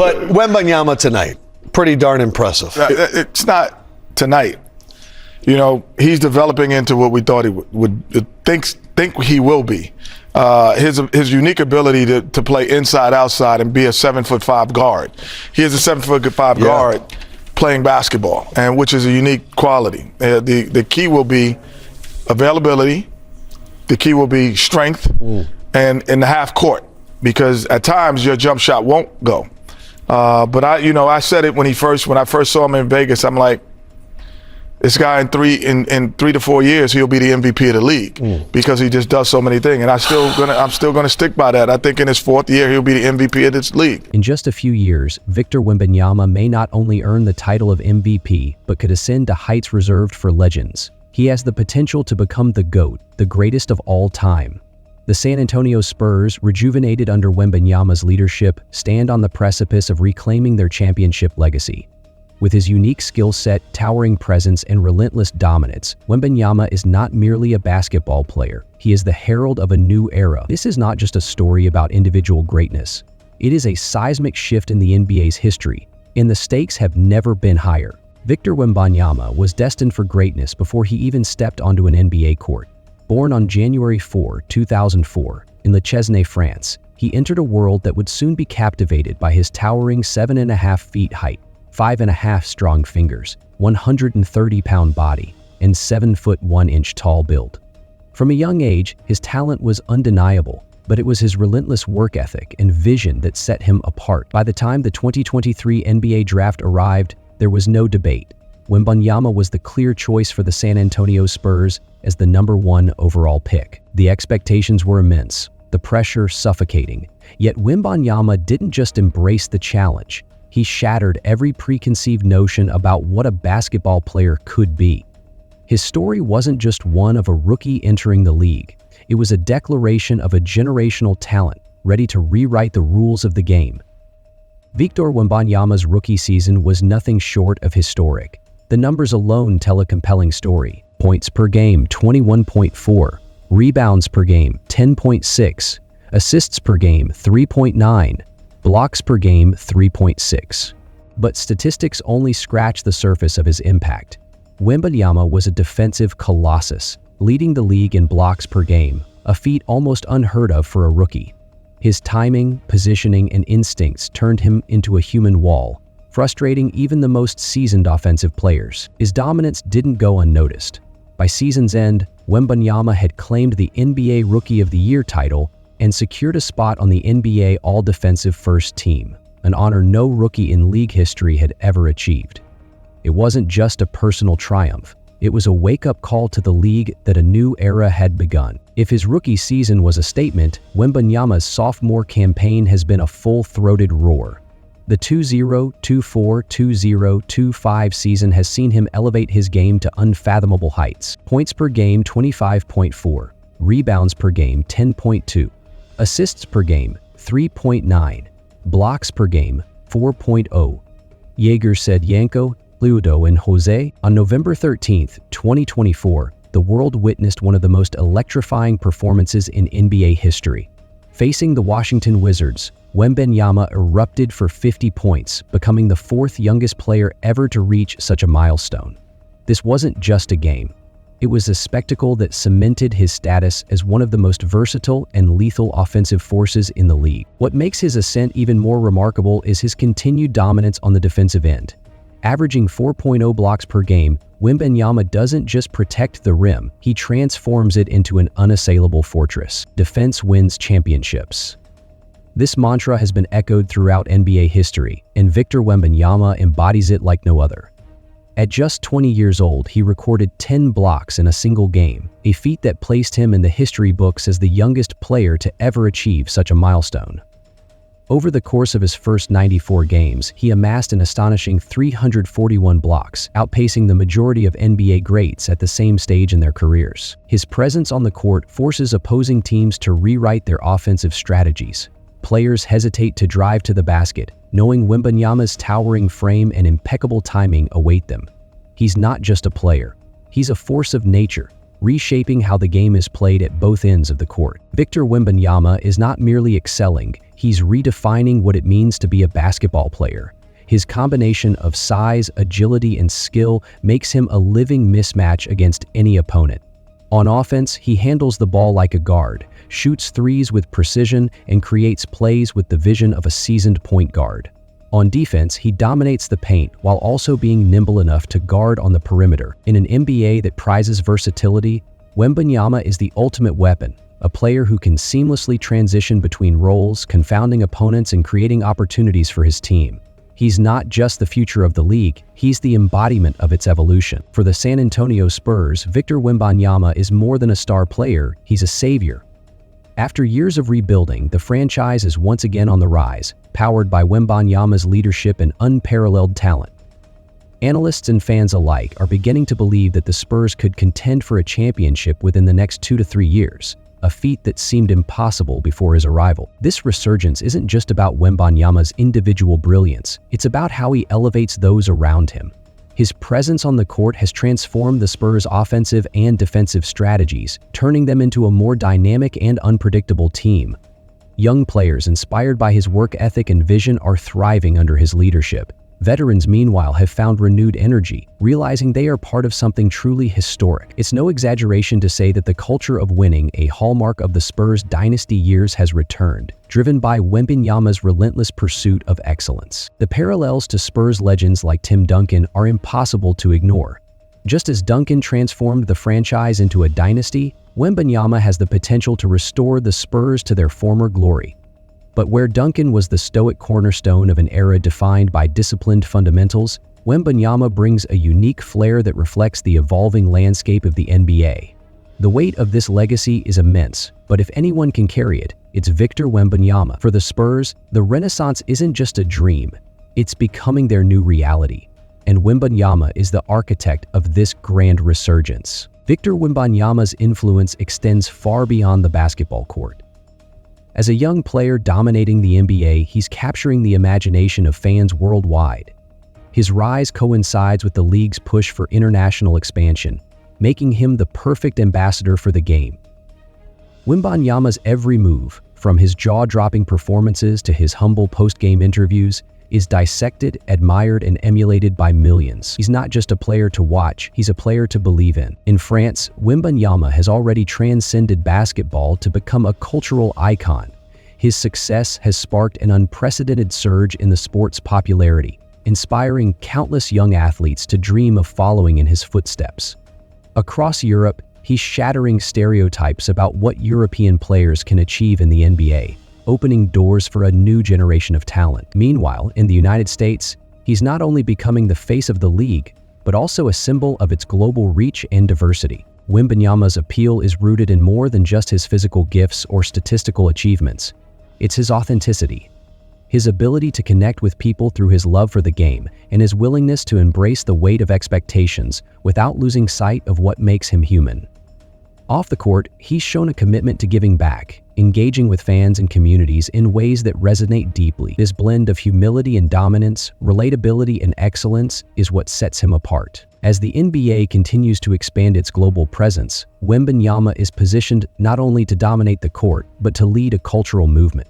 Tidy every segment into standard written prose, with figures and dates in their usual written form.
But Wembanyama tonight, pretty darn impressive. It's not tonight. You know, he's developing into what we thought he would think he will be. His unique ability to play inside, outside, and be a 7'5" guard. He is a 7'5" guard playing basketball, and which is a unique quality. The key will be availability. The key will be strength, and in the half court, because at times your jump shot won't go. But I said it when I first saw him in Vegas. I'm like, this guy in 3 to 4 years, he'll be the MVP of the league because he just does so many things. And I'm still gonna stick by that. I think in his 4th year, he'll be the MVP of this league. In just a few years, Victor Wembanyama may not only earn the title of MVP, but could ascend to heights reserved for legends. He has the potential to become the GOAT, the greatest of all time. The San Antonio Spurs, rejuvenated under Wembanyama's leadership, stand on the precipice of reclaiming their championship legacy. With his unique skill set, towering presence, and relentless dominance, Wembanyama is not merely a basketball player. He is the herald of a new era. This is not just a story about individual greatness. It is a seismic shift in the NBA's history, and the stakes have never been higher. Victor Wembanyama was destined for greatness before he even stepped onto an NBA court. Born on January 4, 2004, in Le Chesnay, France, he entered a world that would soon be captivated by his towering 7.5 feet height, 5.5 strong fingers, 130-pound body, and 7 foot 1 inch tall build. From a young age, his talent was undeniable, but it was his relentless work ethic and vision that set him apart. By the time the 2023 NBA draft arrived, there was no debate. Wembanyama was the clear choice for the San Antonio Spurs as the #1 overall pick. The expectations were immense, the pressure suffocating. Yet Wembanyama didn't just embrace the challenge. He shattered every preconceived notion about what a basketball player could be. His story wasn't just one of a rookie entering the league. It was a declaration of a generational talent ready to rewrite the rules of the game. Victor Wembanyama's rookie season was nothing short of historic. The numbers alone tell a compelling story. Points per game, 21.4. Rebounds per game, 10.6. Assists per game, 3.9. Blocks per game, 3.6. But statistics only scratch the surface of his impact. Wembanyama was a defensive colossus, leading the league in blocks per game, a feat almost unheard of for a rookie. His timing, positioning, and instincts turned him into a human wall, frustrating even the most seasoned offensive players. His dominance didn't go unnoticed. By season's end, Wembanyama had claimed the NBA Rookie of the Year title and secured a spot on the NBA All-Defensive First Team, an honor no rookie in league history had ever achieved. It wasn't just a personal triumph. It was a wake-up call to the league that a new era had begun. If his rookie season was a statement, Wembanyama's sophomore campaign has been a full-throated roar. The 20-24-20-25 season has seen him elevate his game to unfathomable heights. Points per game, 25.4. Rebounds per game, 10.2. Assists per game, 3.9. Blocks per game, 4.0. Jaeger said Yanko, Ludo, and Jose. On November 13, 2024, the world witnessed one of the most electrifying performances in NBA history. Facing the Washington Wizards, Wembanyama erupted for 50 points, becoming the 4th youngest player ever to reach such a milestone. This wasn't just a game. It was a spectacle that cemented his status as one of the most versatile and lethal offensive forces in the league. What makes his ascent even more remarkable is his continued dominance on the defensive end. Averaging 4.0 blocks per game, Wembanyama doesn't just protect the rim, he transforms it into an unassailable fortress. Defense wins championships. This mantra has been echoed throughout NBA history, and Victor Wembanyama embodies it like no other. At just 20 years old, he recorded 10 blocks in a single game, a feat that placed him in the history books as the youngest player to ever achieve such a milestone. Over the course of his first 94 games, he amassed an astonishing 341 blocks, outpacing the majority of NBA greats at the same stage in their careers. His presence on the court forces opposing teams to rewrite their offensive strategies. Players hesitate to drive to the basket, knowing Wembanyama's towering frame and impeccable timing await them. He's not just a player. He's a force of nature, reshaping how the game is played at both ends of the court. Victor Wembanyama is not merely excelling, he's redefining what it means to be a basketball player. His combination of size, agility, and skill makes him a living mismatch against any opponent. On offense, he handles the ball like a guard, shoots threes with precision, and creates plays with the vision of a seasoned point guard. On defense, he dominates the paint while also being nimble enough to guard on the perimeter. In an NBA that prizes versatility, Wembanyama is the ultimate weapon, a player who can seamlessly transition between roles, confounding opponents and creating opportunities for his team. He's not just the future of the league, he's the embodiment of its evolution. For the San Antonio Spurs, Victor Wembanyama is more than a star player, he's a savior. After years of rebuilding, the franchise is once again on the rise, powered by Wembanyama's leadership and unparalleled talent. Analysts and fans alike are beginning to believe that the Spurs could contend for a championship within the next 2 to 3 years, a feat that seemed impossible before his arrival. This resurgence isn't just about Wembanyama's individual brilliance, it's about how he elevates those around him. His presence on the court has transformed the Spurs' offensive and defensive strategies, turning them into a more dynamic and unpredictable team. Young players inspired by his work ethic and vision are thriving under his leadership. Veterans, meanwhile, have found renewed energy, realizing they are part of something truly historic. It's no exaggeration to say that the culture of winning, a hallmark of the Spurs' dynasty years, has returned, driven by Wembanyama's relentless pursuit of excellence. The parallels to Spurs legends like Tim Duncan are impossible to ignore. Just as Duncan transformed the franchise into a dynasty, Wembanyama has the potential to restore the Spurs to their former glory. But where Duncan was the stoic cornerstone of an era defined by disciplined fundamentals, Wembanyama brings a unique flair that reflects the evolving landscape of the NBA. The weight of this legacy is immense, but if anyone can carry it, it's Victor Wembanyama. For the Spurs, the Renaissance isn't just a dream, it's becoming their new reality. And Wembanyama is the architect of this grand resurgence. Victor Wembanyama's influence extends far beyond the basketball court. As a young player dominating the NBA, he's capturing the imagination of fans worldwide. His rise coincides with the league's push for international expansion, making him the perfect ambassador for the game. Wembanyama's every move, from his jaw-dropping performances to his humble post-game interviews, is dissected, admired, and emulated by millions. He's not just a player to watch, he's a player to believe in. In France, Wembanyama has already transcended basketball to become a cultural icon. His success has sparked an unprecedented surge in the sport's popularity, inspiring countless young athletes to dream of following in his footsteps. Across Europe, he's shattering stereotypes about what European players can achieve in the NBA, opening doors for a new generation of talent. Meanwhile, in the United States, he's not only becoming the face of the league, but also a symbol of its global reach and diversity. Wembanyama's appeal is rooted in more than just his physical gifts or statistical achievements. It's his authenticity, his ability to connect with people through his love for the game, and his willingness to embrace the weight of expectations without losing sight of what makes him human. Off the court, he's shown a commitment to giving back, engaging with fans and communities in ways that resonate deeply. This blend of humility and dominance, relatability and excellence is what sets him apart. As the NBA continues to expand its global presence, Wembanyama is positioned not only to dominate the court, but to lead a cultural movement.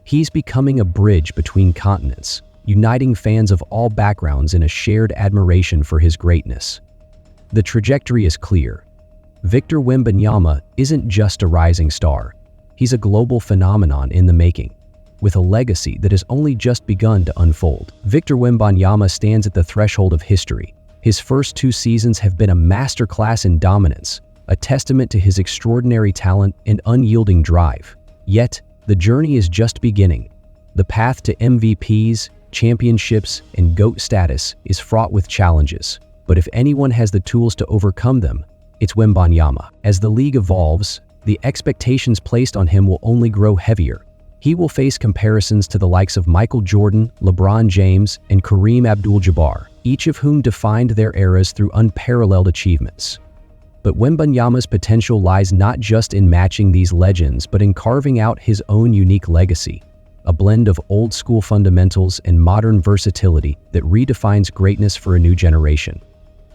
He's becoming a bridge between continents, uniting fans of all backgrounds in a shared admiration for his greatness. The trajectory is clear. Victor Wembanyama isn't just a rising star. He's a global phenomenon in the making, with a legacy that has only just begun to unfold. Victor Wembanyama stands at the threshold of history. His first 2 seasons have been a masterclass in dominance, a testament to his extraordinary talent and unyielding drive. Yet, the journey is just beginning. The path to MVPs, championships, and GOAT status is fraught with challenges. But if anyone has the tools to overcome them, it's Wembanyama. As the league evolves, the expectations placed on him will only grow heavier. He will face comparisons to the likes of Michael Jordan, LeBron James, and Kareem Abdul-Jabbar, each of whom defined their eras through unparalleled achievements. But Wembanyama's potential lies not just in matching these legends, but in carving out his own unique legacy, a blend of old-school fundamentals and modern versatility that redefines greatness for a new generation.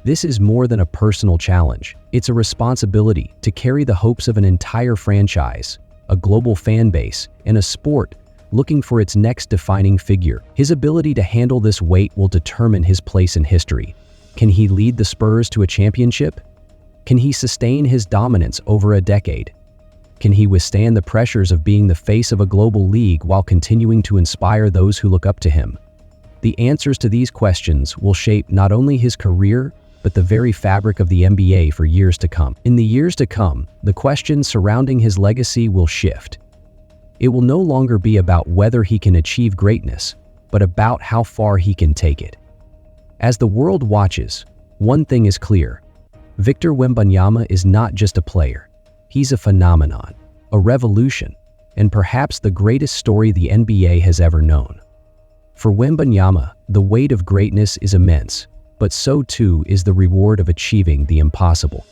This is more than a personal challenge. It's a responsibility to carry the hopes of an entire franchise, a global fan base, and a sport looking for its next defining figure. His ability to handle this weight will determine his place in history. Can he lead the Spurs to a championship? Can he sustain his dominance over a decade? Can he withstand the pressures of being the face of a global league while continuing to inspire those who look up to him? The answers to these questions will shape not only his career, but the very fabric of the NBA for years to come. In the years to come, the questions surrounding his legacy will shift. It will no longer be about whether he can achieve greatness, but about how far he can take it. As the world watches, one thing is clear. Victor Wembanyama is not just a player. He's a phenomenon, a revolution, and perhaps the greatest story the NBA has ever known. For Wembanyama, the weight of greatness is immense, but so too is the reward of achieving the impossible.